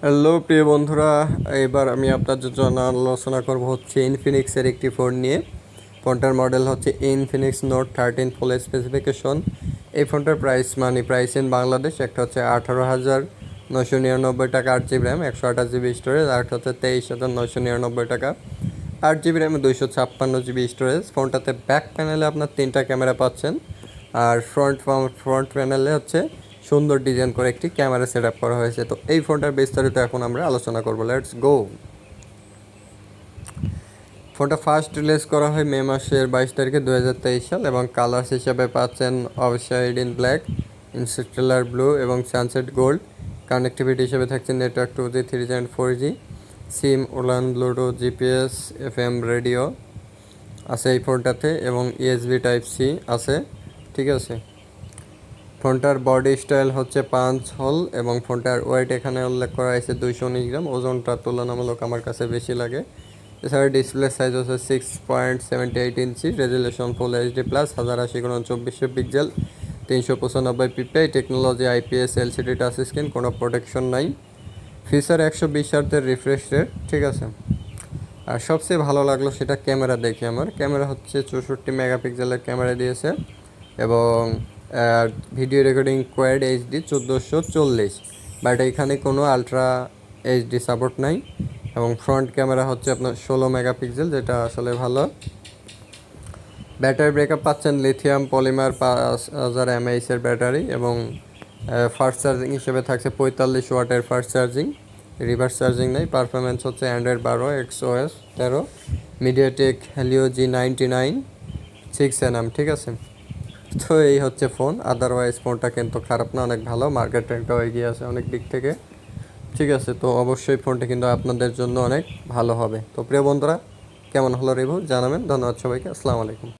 Hello প্রিয় বন্ধুরা, এবার আমি আপনাদের জন্য আলোচনা করব হচ্ছে ইনফিনিক্সের একটি ফোন নিয়ে। ফোনটার মডেল হচ্ছে ইনফিনিক্স নোট 13 ফুল স্পেসিফিকেশন। এই ফোনটার প্রাইস ইন বাংলাদেশ একটা হচ্ছে 18,999 টাকা, 8 জিবি র্যাম, 128 জিবি স্টোরেজ। আর একটা হচ্ছে 23,999 টাকা, 8 জিবি র্যাম, 256 জিবি স্টোরেজ। ফোনটাতে ব্যাক প্যানেলে আপনার 3টা ক্যামেরা পাচ্ছেন, আর ফ্রন্ট প্যানেলে হচ্ছে সুন্দর ডিজাইন করে একটি ক্যামেরা সেট আপ করা হয়েছে। তো এই ফোনটার বিস্তারিত এখন আমরা আলোচনা করব। Let's go. ফোনটা ফার্স্ট রিলিজ করা হয় মে মাসের 22 তারিখে 2023 সাল, এবং কালার্স হিসাবে পাচ্ছেন অফসাইড ইন ব্ল্যাক, ইনস্টেলার ব্লু এবং সানসেট গোল্ড। কানেক্টিভিটি হিসেবে থাকছে network 2G, 3G and 4G, সিম, উলান, ব্লুটুথ, জিপিএস, FM রেডিও আছে এই ফোনটাতে, এবং USB টাইপ সি আছে। ঠিক আছে। ফোনটার বডি স্টাইল হচ্ছে পাঁচ হোল, এবং ফোনটার ওয়েট এখানে উল্লেখ করা হয়েছে 219 গ্রাম। ওজনটা তুলনামূলক আমার কাছে বেশি লাগে। এছাড়া ডিসপ্লে সাইজ হচ্ছে 6.78 inch, resolution full HD plus, 1080x2400 pixel, 395 PPI technology, IPS LCD touch screen, কোনো প্রোটেকশন নাই। ফিচার 120 হার্টজের রিফ্রেশ রেট। ঠিক আছে। আর সবচেয়ে ভালো লাগলো সেটা ক্যামেরা দেখি। আমার ক্যামেরা হচ্ছে 64 মেগাপিক্সেলের ক্যামেরা দিয়েছে, এবং video recording quad HD 1440, but এখানে কোনো আলট্রা HD সাপোর্ট নাই। এবং ফ্রন্ট ক্যামেরা হচ্ছে আপনার 16 মেগাপিক্সেল, যেটা আসলে ভালো। ব্যাটারি ব্যাকআপ পাচ্ছেন লিথিয়াম পলিমার 5000 mAh এর ব্যাটারি, এবং ফাস্ট চার্জিং হিসেবে থাকছে 45 ওয়াটের ফাস্ট চার্জিং, রিভার্স চার্জিং নেই। পারফরমেন্স হচ্ছে Android 12, XOS 13, MediaTek Helio G99 6nm। ঠিক আছে। তো এই হচ্ছে ফোন। আদারওয়াইজ ফোনটা কিন্তু খারাপ না, অনেক ভালো, মার্কেট র্যাঙ্কটাও এগিয়ে আছে অনেক দিক থেকে। ঠিক আছে। তো অবশ্যই ফোনটা কিন্তু আপনাদের জন্য অনেক ভালো হবে। তো প্রিয় বন্ধুরা, কেমন হলো রিভিউ জানাবেন। ধন্যবাদ সবাইকে। আসসালামু আলাইকুম।